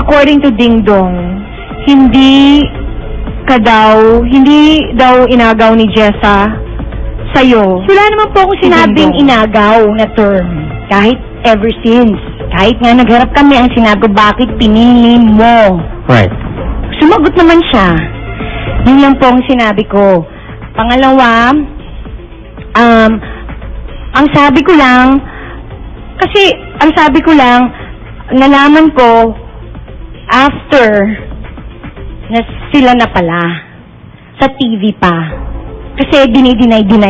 according to Ding Dong, hindi daw inagaw ni Jessa sa'yo. Wala naman po akong sinabing inagaw na term. Kahit ever since. Kahit nga nagharap kami, ang sinabi ko, bakit pinili mo? Right. Sumagot naman siya. Yun lang po ang sinabi ko. Pangalawa, ang sabi ko lang, nalaman ko, after na sila na pala, sa TV pa. Kasi dinay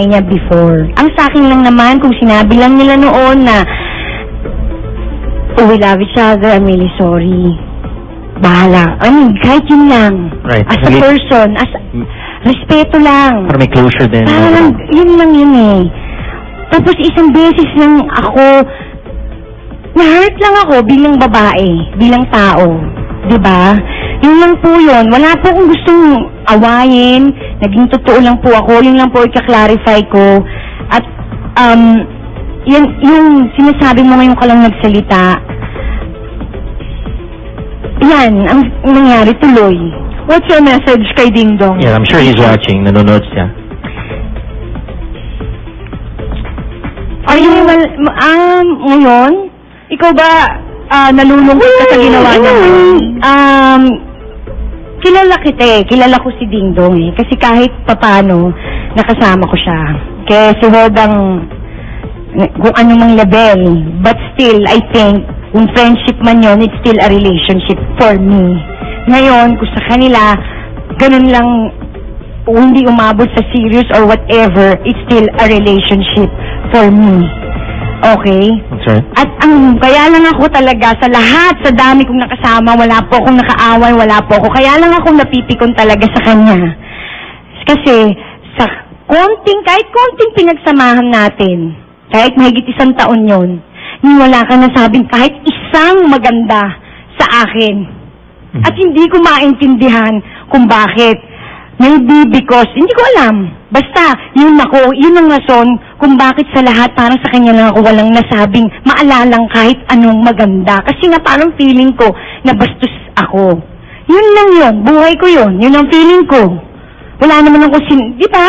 niya before. Ang sa akin lang naman, kung sinabi lang nila noon na, oh, we love each other, I'm really sorry. Bahala. I mean, kahit yun lang. Right. As a person, respeto lang. Para may closure din. Parang, yun lang yun eh. Tapos isang beses lang ako, na-hurt lang ako bilang babae, bilang tao. Diba? Yun lang po yun. Wala po akong gustong awayin. Naging totoo lang po ako. Yun lang po i-clarify ko. At, yung sinasabi mo ngayon ka lang nagsalita, yan, ang nangyari tuloy. What's your message kay Ding Dong? Yeah, I'm sure he's watching. Nanonood siya. Ngayon, ikaw ba nalulungkot ka sa ginawa niya? Kilala ko si Ding Dong eh. Kasi kahit papano, nakasama ko siya. Kaya si Hodang, kung anumang level. But still, I think, kung friendship man yun, it's still a relationship for me. Ngayon, kung sa kanila, ganun lang, hindi umabot sa serious or whatever, it's still a relationship for me. Okay? That's right. At kaya lang ako talaga, sa lahat, sa dami kong nakasama, wala po akong nakaaway, kaya lang ako napipikon talaga sa kanya. Kasi, kahit konting pinagsamahan natin, kahit mahigit 1 taon yon, wala ka nasabing kahit isang maganda sa akin. At hindi ko maintindihan kung bakit. Maybe because, hindi ko alam. Basta, yun ang rason kung bakit sa lahat, parang sa kanya lang ako walang nasabing maalalang kahit anong maganda. Kasi nga parang feeling ko na bastos ako. Yun lang yun. Buhay ko yun. Yun ang feeling ko. Wala naman ako di ba?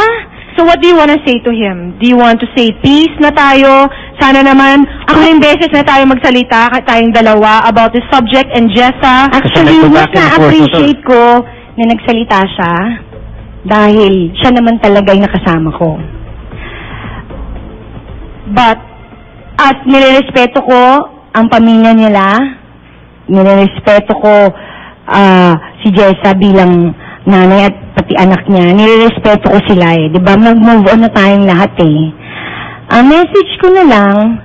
So what do you want to say to him? Do you want to say peace na tayo? Sana naman, yung beses na tayo magsalita, tayong dalawa, about this subject and Jessa. Actually, mas na-appreciate ko na nagsalita siya dahil siya naman talaga yung nakasama ko. But, at nirerespeto ko ang pamilya nila, nirerespeto ko si Jessa bilang nanay at pati anak niya, nirerespeto ko sila eh. Diba? Mag-move on na tayong lahat eh. Ang message ko na lang,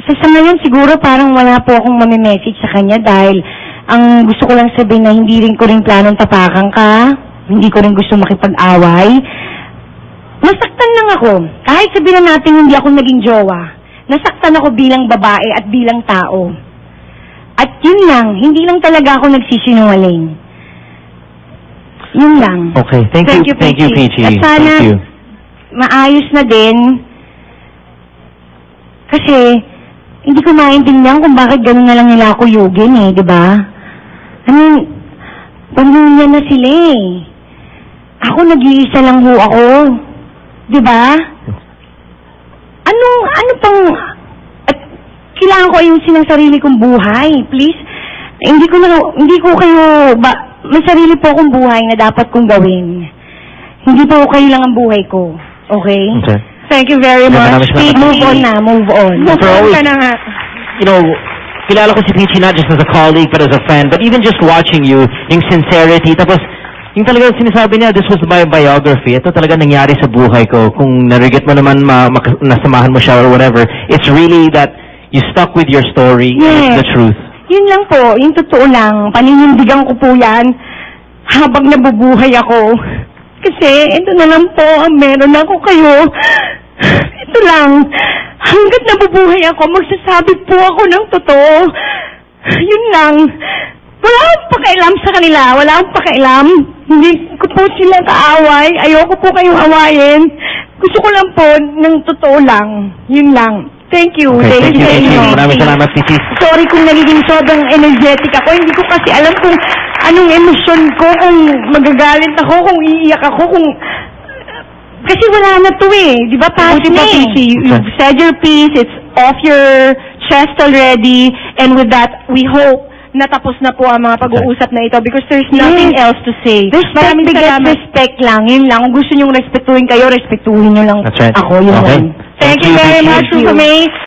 sa ngayon siguro parang wala po akong mami-message sa kanya dahil ang gusto ko lang sabihin na hindi rin ko rin planong tapakan ka, hindi ko rin gusto makipag-away. Nasaktan lang ako. Kahit sabihin natin hindi ako naging jowa, nasaktan ako bilang babae at bilang tao. At yun lang, hindi lang talaga ako nagsisinungaling. Yun lang. Okay, thank you, Peachy. At sana, maayos na din. Kasi, hindi ko maintindihan kung bakit gano'n na lang nila ako yugin eh, di ba? I mean, pamilya na sila eh. Ako, nag-iisa lang ho ako. Di ba? Ano pang... At kailangan ko ayusin ang sarili kong buhay. Please, hindi ko kayo... May sarili po akong buhay na dapat kong gawin. Hindi po kayo lang ang buhay ko. Okay? Okay. Thank you very much. Move on na, move on. Move on ka na nga. You know, kilala ko si Peachy not just as a colleague but as a friend, but even just watching you, yung sincerity, tapos yung talaga sinasabi niya, this was my biography. Ito talaga nangyari sa buhay ko. Kung na-regret mo naman nasamahan mo siya or whatever, it's really that you stuck with your story and the truth. Yun lang po, yung totoo lang. Paninindigan ko po yan habang nabubuhay ako. Kasi ito na lang po, meron ako kayo. Ito lang. Hanggat nabubuhay ako, magsasabi po ako ng totoo. Yun lang. Wala akong pakialam sa kanila. Wala akong pakialam. Hindi ko po sila kaaway. Ayoko po kayong awayin. Gusto ko lang po ng totoo lang. Yun lang. Thank you. Okay, thank you, sa Pichi. inyo. Maraming salamat, Pichi. Sorry kung nagiging sobrang energetic ako. Hindi ko kasi alam kung anong emosyon ko, kung magagalit ako, kung iiyak ako, kung... Kasi wala na to eh. Di ba, past Buti na pa, eh. Pichi, you've said your piece, it's off your chest already, and with that, we hope natapos na po ang mga pag-uusap na ito because there's nothing else to say. Respect Maraming begets salamat. respect lang. Yun lang. Kung gusto nyong respetuhin kayo, respetuhin nyo lang That's right. ako. Yun Okay. lang. Thank you very Pichi. much, Rupa May.